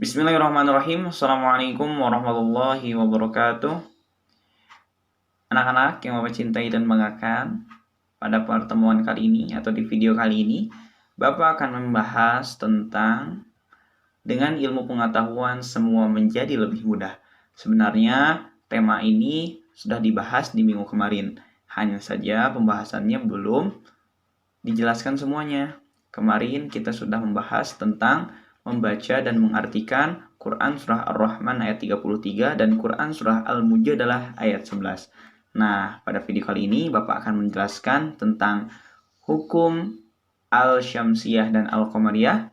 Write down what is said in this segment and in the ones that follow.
Bismillahirrahmanirrahim. Assalamualaikum warahmatullahi wabarakatuh. Anak-anak yang Bapak cintai dan banggakan, pada pertemuan kali ini atau di video kali ini, Bapak akan membahas tentang dengan ilmu pengetahuan semua menjadi lebih mudah. Sebenarnya tema ini sudah dibahas di minggu kemarin. Hanya saja pembahasannya belum dijelaskan semuanya. Kemarin kita sudah membahas tentang membaca dan mengartikan Quran Surah Ar-Rahman ayat 33 dan Quran Surah Al-Mujadalah ayat 11. Nah, pada video kali ini Bapak akan menjelaskan tentang hukum Al-Syamsiyah dan Al-Qamariyah,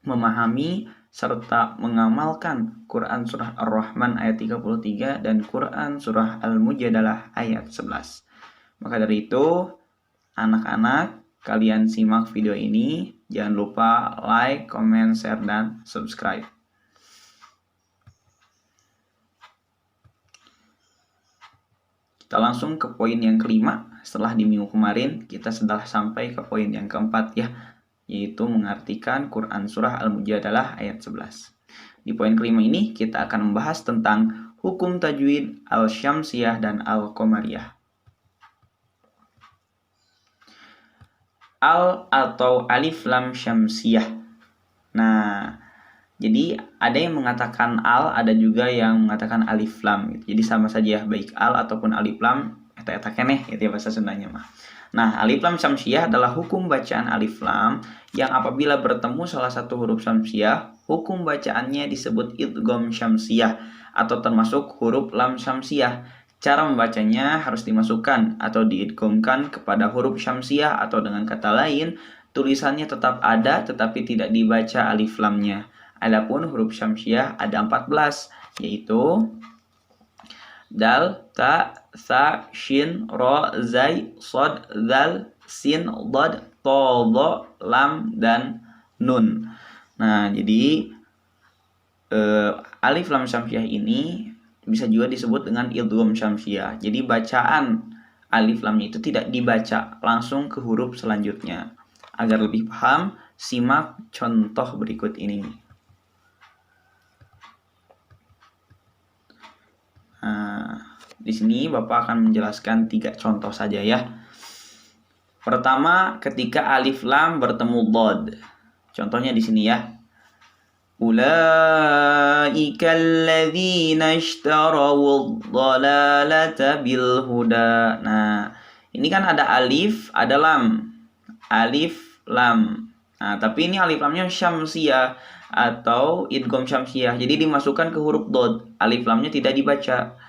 memahami serta mengamalkan Quran Surah Ar-Rahman ayat 33 dan Quran Surah Al-Mujadalah ayat 11. Maka dari itu, anak-anak, kalian simak video ini. Jangan lupa like, comment, share, dan subscribe. Kita langsung ke poin yang kelima. Setelah di minggu kemarin, kita sudah sampai ke poin yang keempat ya, yaitu mengartikan Quran Surah Al-Mujadalah ayat 11. Di poin kelima ini, kita akan membahas tentang hukum tajwid Al-Syamsiyah dan Al-Qamariyah. Al atau alif lam syamsiyah. Nah, jadi ada yang mengatakan al, ada juga yang mengatakan alif lam gitu. Jadi sama saja baik al ataupun alif lam eta keneh gitu ya bahasa Sundanya mah. Nah, alif lam syamsiyah adalah hukum bacaan alif lam yang apabila bertemu salah satu huruf syamsiyah, hukum bacaannya disebut idgham syamsiyah atau termasuk huruf lam syamsiyah. Cara membacanya harus dimasukkan atau diidghamkan kepada huruf syamsiyah atau dengan kata lain, tulisannya tetap ada tetapi tidak dibaca alif lamnya. Adapun huruf syamsiyah ada 14, yaitu dal, ta, sa, shin, ro, zai, sod, dal, sin, dod, to, do, lam, dan nun. Nah, jadi alif lam syamsiyah ini bisa juga disebut dengan idgham syamsiyah. Jadi bacaan alif lamnya itu tidak dibaca langsung ke huruf selanjutnya. Agar lebih paham, simak contoh berikut ini. Nah, di sini Bapak akan menjelaskan 3 contoh saja ya. Pertama, ketika alif lam bertemu dod. Contohnya di sini ya. Ulaika alladzina ishtarawu dhalalata bil huda. Nah, ini kan ada alif, ada lam. Alif, lam. Nah, tapi ini alif lamnya syamsiyah atau idgham syamsiyah. Jadi dimasukkan ke huruf dod. Alif lamnya tidak dibaca.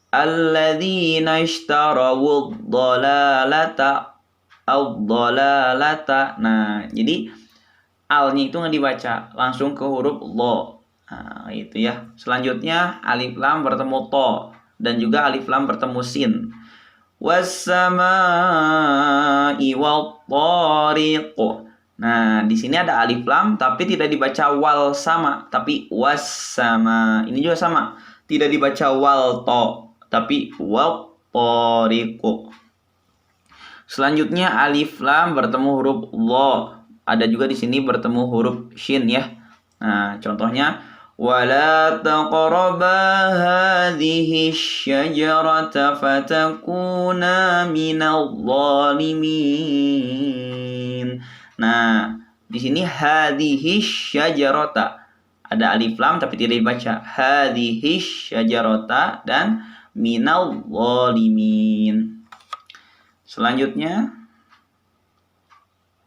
Alladzina ishtarawu dhalalata ad-dhalalata. Nah, jadi alnya itu nggak dibaca langsung ke huruf lo. Nah, itu ya. Selanjutnya alif lam bertemu to dan juga alif lam bertemu sin. Was-samaa'i wat-tariq. Nah, di sini ada alif lam tapi tidak dibaca wal sama, tapi was-sama. Ini juga sama. Tidak dibaca wal to, tapi wat-tariq. Selanjutnya alif lam bertemu huruf lo. Ada juga di sini bertemu huruf shin ya. Nah, contohnya wala taqraba hadhihi syajarata fatakuna minadh dhalimin. Nah, di sini hadhihi syajarata ada alif lam tapi tidak dibaca. Hadhihi syajarata dan minadh dhalimin. Selanjutnya,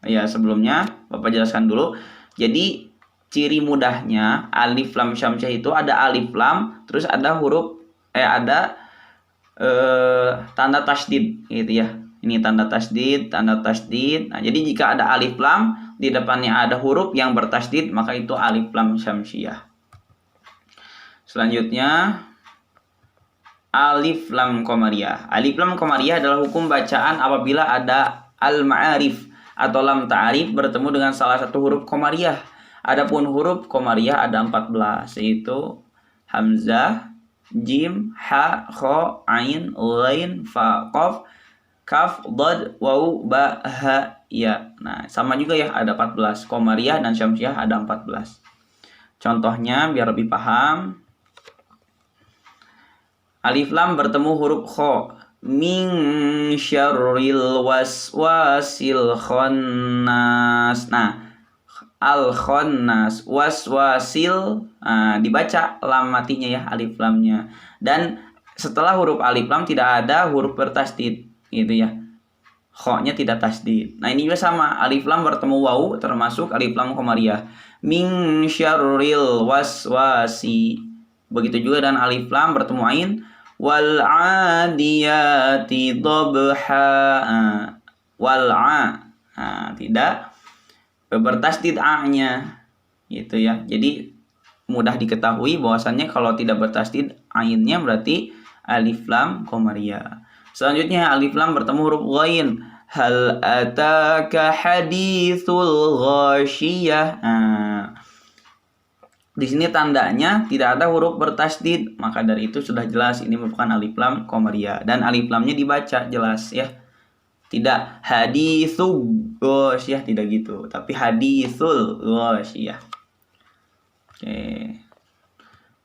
ya, sebelumnya Bapak jelaskan dulu. Jadi ciri mudahnya alif lam syamsiyah itu ada alif lam, terus ada huruf ada tanda tasydid gitu ya. Ini tanda tasydid, tanda tasydid. Nah, jadi jika ada alif lam di depannya ada huruf yang bertasydid, maka itu alif lam syamsiyah. Selanjutnya alif lam qamariyah. Alif lam qamariyah adalah hukum bacaan apabila ada al-ma'arif atau lam ta'arif bertemu dengan salah satu huruf qamariyah. Adapun huruf qamariyah ada 14, yaitu hamzah, jim, ha, kha, ain, ghain, fa, qaf, kaf, dad, waw, ba, ha, ya. Nah, sama juga ya, ada 14. Qamariyah dan syamsiyah ada 14. Contohnya biar lebih paham. Alif lam bertemu huruf kha. Min syarril waswasil khannas. Nah, al khannas waswasil dibaca lam matinya ya, alif lamnya. Dan setelah huruf alif lam tidak ada huruf bertasdid gitu ya. Kha-nya tidak tasdid. Nah, ini juga sama, alif lam bertemu wawu termasuk alif lam qamariyah. Min syarril waswasi. Begitu juga dan alif lam bertemu ain, wal adiyati dhabha. Tidak bertasdid a-nya gitu ya. Jadi mudah diketahui bahwasannya kalau tidak bertasdid ainnya berarti alif lam qamariyah. Selanjutnya alif lam bertemu huruf ghain. Hal ataka hadithul ghasyiyah. Di sini tandanya tidak ada huruf bertasdid, maka dari itu sudah jelas ini merupakan alif lam qamariyah dan alif lamnya dibaca jelas ya. Tidak hadithul ghasyiyah, tidak gitu, tapi hadithul ghasyiyah. Oke.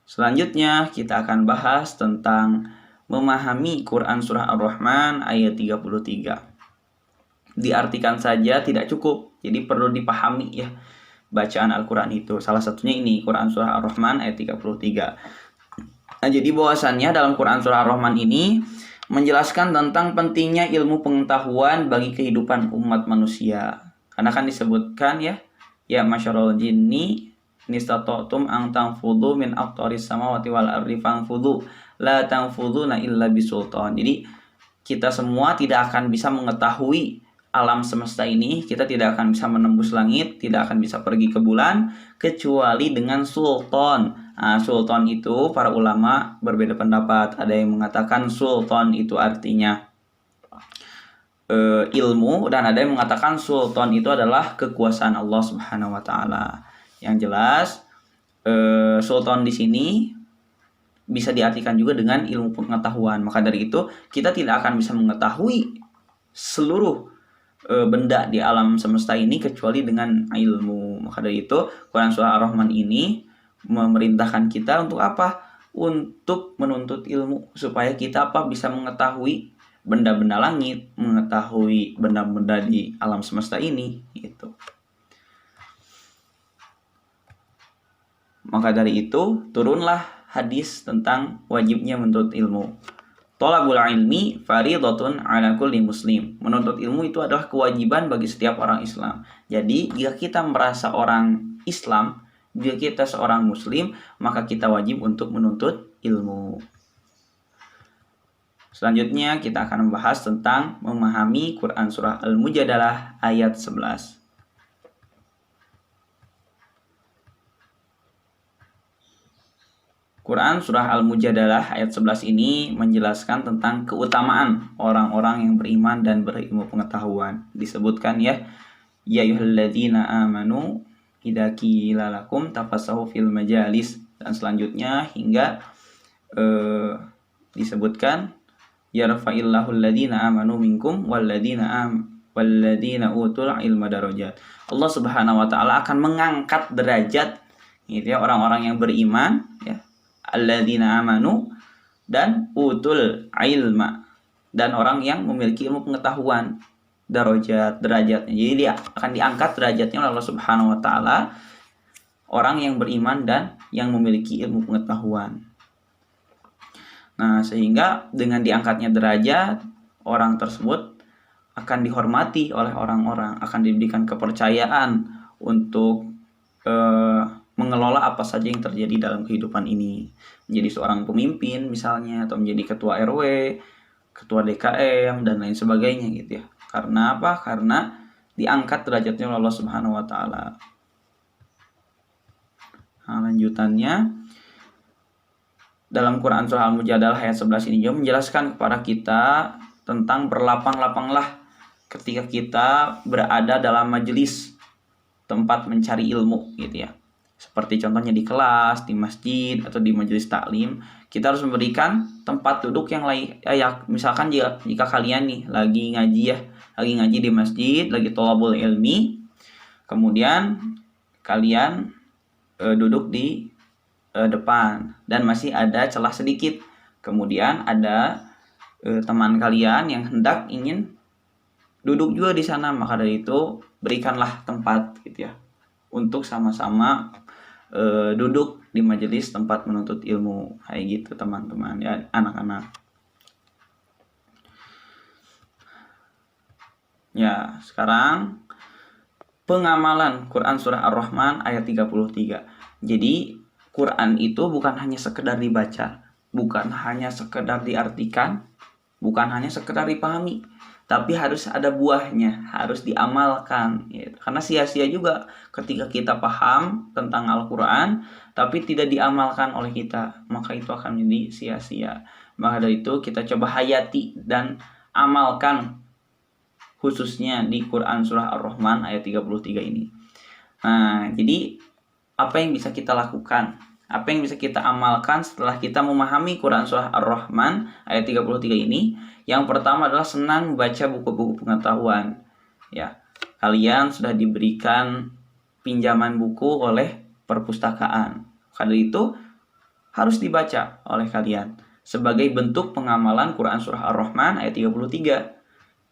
Selanjutnya kita akan bahas tentang memahami Quran Surah Ar-Rahman ayat 33. Diartikan saja tidak cukup, jadi perlu dipahami ya bacaan Al-Quran itu. Salah satunya ini Quran Surah Ar-Rahman ayat 33. Nah, jadi bahwasannya dalam Quran Surah Ar-Rahman ini menjelaskan tentang pentingnya ilmu pengetahuan bagi kehidupan umat manusia. Karena kan disebutkan ya masyarul jinni nistata'tum ang tanfudu min aqtaris samawati wal ardi fanfudu la tanfuduna illa bisultan. Jadi kita semua tidak akan bisa mengetahui alam semesta ini, kita tidak akan bisa menembus langit, tidak akan bisa pergi ke bulan kecuali dengan sultan. Sultan itu para ulama berbeda pendapat. Ada yang mengatakan sultan itu artinya ilmu, dan ada yang mengatakan sultan itu adalah kekuasaan Allah Subhanahu wa taala. Yang jelas sultan di sini bisa diartikan juga dengan ilmu pengetahuan. Maka dari itu kita tidak akan bisa mengetahui seluruh benda di alam semesta ini kecuali dengan ilmu. Maka dari itu Quran Surah Ar-Rahman ini memerintahkan kita untuk apa? Untuk menuntut ilmu supaya kita bisa mengetahui benda-benda langit, mengetahui benda-benda di alam semesta ini gitu. Maka dari itu turunlah hadis tentang wajibnya menuntut ilmu. Thalabul ilmi fardhatun ala kulli muslim. Menuntut ilmu itu adalah kewajiban bagi setiap orang Islam. Jadi jika kita merasa orang Islam, jika kita seorang muslim, maka kita wajib untuk menuntut ilmu. Selanjutnya kita akan membahas tentang memahami Quran Surah Al-Mujadalah ayat 11. Quran Surah Al-Mujadalah ayat 11 ini menjelaskan tentang keutamaan orang-orang yang beriman dan berilmu pengetahuan. Disebutkan ya ayyuhalladzina amanu idza qila lakum tafassahu fil majalis, dan selanjutnya hingga disebutkan yarfa'illahu alladzina amanu minkum walladzina utul ilma darajat. Allah Subhanahu wa taala akan mengangkat derajat gitu ya orang-orang yang beriman ya, alladzina amanu dan utul ilma, dan orang yang memiliki ilmu pengetahuan, derajatnya. Jadi dia akan diangkat derajatnya oleh Allah Subhanahu wa taala, orang yang beriman dan yang memiliki ilmu pengetahuan. Nah, sehingga dengan diangkatnya derajat, orang tersebut akan dihormati oleh orang-orang, akan diberikan kepercayaan untuk mengelola apa saja yang terjadi dalam kehidupan ini. Menjadi seorang pemimpin misalnya, atau menjadi ketua RW, ketua DKM, dan lain sebagainya gitu ya. Karena apa? Karena diangkat derajatnya oleh Allah Subhanahu wa taala. Nah, lanjutannya dalam Quran Surah Al-Mujadalah ayat 11 ini juga menjelaskan kepada kita tentang berlapang-lapanglah ketika kita berada dalam majelis tempat mencari ilmu gitu ya. Seperti contohnya di kelas, di masjid, atau di majelis taklim, kita harus memberikan tempat duduk yang layak. Misalkan jika kalian nih lagi ngaji di masjid, lagi thalabul ilmi, kemudian kalian duduk di depan dan masih ada celah sedikit. Kemudian ada teman kalian yang hendak ingin duduk juga di sana, maka dari itu berikanlah tempat gitu ya untuk sama-sama duduk di majelis tempat menuntut ilmu kayak gitu teman-teman ya anak-anak. Ya, sekarang pengamalan Quran surah Ar-Rahman ayat 33. Jadi Quran itu bukan hanya sekedar dibaca, bukan hanya sekedar diartikan, bukan hanya sekedar dipahami, tapi harus ada buahnya, harus diamalkan gitu. Karena sia-sia juga ketika kita paham tentang Al-Quran tapi tidak diamalkan oleh kita, maka itu akan menjadi sia-sia. Maka dari itu kita coba hayati dan amalkan, khususnya di Quran surah Ar-Rahman ayat 33 ini. Nah, jadi apa yang bisa kita lakukan? Apa yang bisa kita amalkan setelah kita memahami Quran surah Ar-Rahman ayat 33 ini? Yang pertama adalah senang membaca buku-buku pengetahuan. Ya, kalian sudah diberikan pinjaman buku oleh perpustakaan. Karena itu harus dibaca oleh kalian sebagai bentuk pengamalan Quran surah Ar-Rahman ayat 33.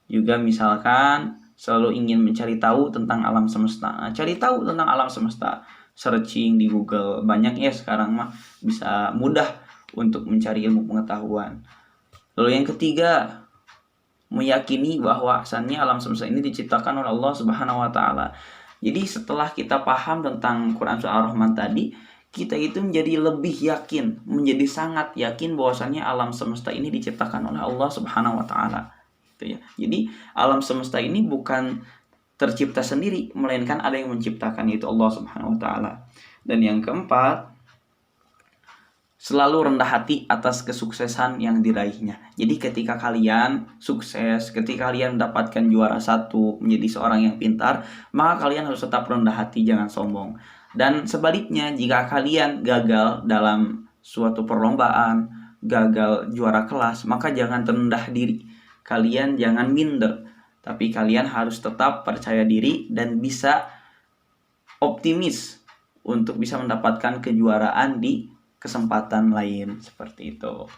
Juga misalkan selalu ingin mencari tahu tentang alam semesta. Nah, cari tahu tentang alam semesta, searching di Google. Banyak ya sekarang mah bisa mudah untuk mencari ilmu pengetahuan. Lalu yang ketiga, meyakini bahwa asalnya alam semesta ini diciptakan oleh Allah Subhanahu wa taala. Jadi setelah kita paham tentang Quran surah Ar-Rahman tadi, kita itu menjadi lebih yakin, menjadi sangat yakin bahwasannya alam semesta ini diciptakan oleh Allah Subhanahu wa taala. Gitu ya. Jadi alam semesta ini bukan tercipta sendiri, melainkan ada yang menciptakan, yaitu Allah Subhanahu wa taala. Dan yang keempat, selalu rendah hati atas kesuksesan yang diraihnya. Jadi ketika kalian sukses, ketika kalian mendapatkan juara 1, menjadi seorang yang pintar, maka kalian harus tetap rendah hati, jangan sombong. Dan sebaliknya, jika kalian gagal dalam suatu perlombaan, gagal juara kelas, maka jangan terendah diri. Kalian jangan minder, tapi kalian harus tetap percaya diri dan bisa optimis untuk bisa mendapatkan kejuaraan di kesempatan lain, seperti itu.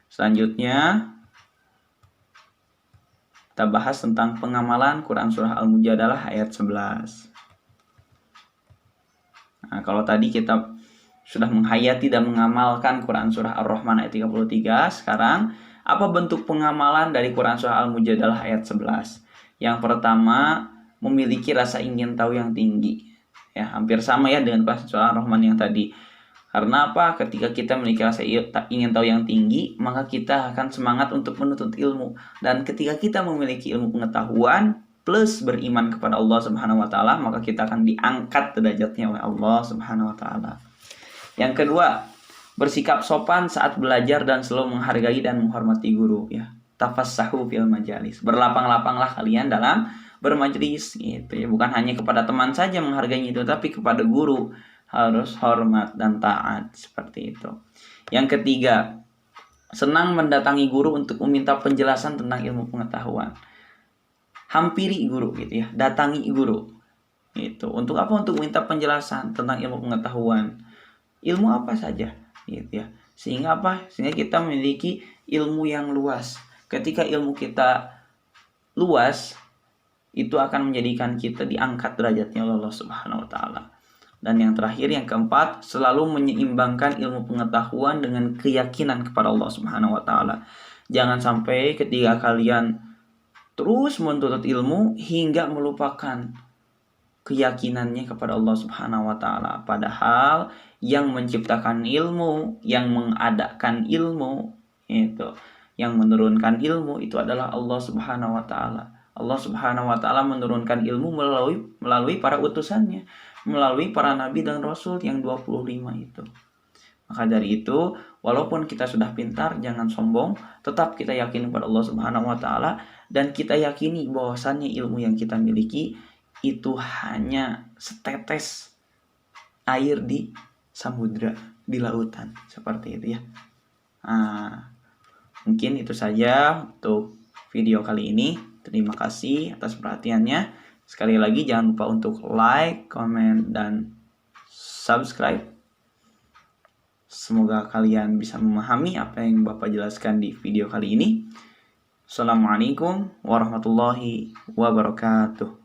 Selanjutnya kita bahas tentang pengamalan Quran surah Al-Mujadalah ayat 11. Nah, kalau tadi kita sudah menghayati dan mengamalkan Quran surah Ar-Rahman ayat 33, sekarang apa bentuk pengamalan dari Quran surah Al-Mujadalah ayat 11? Yang pertama, memiliki rasa ingin tahu yang tinggi. Ya, hampir sama ya dengan Quran surah Ar-Rahman yang tadi. Karena apa? Ketika kita memiliki rasa ingin tahu yang tinggi, maka kita akan semangat untuk menuntut ilmu. Dan ketika kita memiliki ilmu pengetahuan plus beriman kepada Allah Subhanahu wa taala, maka kita akan diangkat derajatnya oleh Allah Subhanahu wa taala. Yang kedua, bersikap sopan saat belajar dan selalu menghargai dan menghormati guru ya. Tafassahu fil majalis. Berlapang-lapanglah kalian dalam bermajlis gitu ya. Bukan hanya kepada teman saja menghargainya itu, tapi kepada guru harus hormat dan taat, seperti itu. Yang ketiga, senang mendatangi guru untuk meminta penjelasan tentang ilmu pengetahuan. Hampiri guru gitu ya, datangi guru. Itu untuk apa? Untuk minta penjelasan tentang ilmu pengetahuan. Ilmu apa saja gitu ya. Sehingga apa? Sehingga kita memiliki ilmu yang luas. Ketika ilmu kita luas, itu akan menjadikan kita diangkat derajatnya oleh Allah Subhanahu wa taala. Dan yang terakhir, yang keempat, selalu menyeimbangkan ilmu pengetahuan dengan keyakinan kepada Allah Subhanahu wa taala. Jangan sampai ketika kalian terus menuntut ilmu hingga melupakan keyakinannya kepada Allah Subhanahu wa taala. Padahal yang menciptakan ilmu, yang mengadakan ilmu, itu, yang menurunkan ilmu itu adalah Allah Subhanahu wa taala. Allah Subhanahu wa taala menurunkan ilmu melalui para utusannya, melalui para nabi dan rasul yang 25 itu. Maka dari itu, walaupun kita sudah pintar, jangan sombong, tetap kita yakin kepada Allah Subhanahu wa taala dan kita yakini bahwasannya ilmu yang kita miliki itu hanya setetes air di samudra, di lautan, seperti itu ya. Nah, mungkin itu saja untuk video kali ini. Terima kasih atas perhatiannya. Sekali lagi jangan lupa untuk like, comment, dan subscribe. Semoga kalian bisa memahami apa yang Bapak jelaskan di video kali ini. Assalamualaikum warahmatullahi wabarakatuh.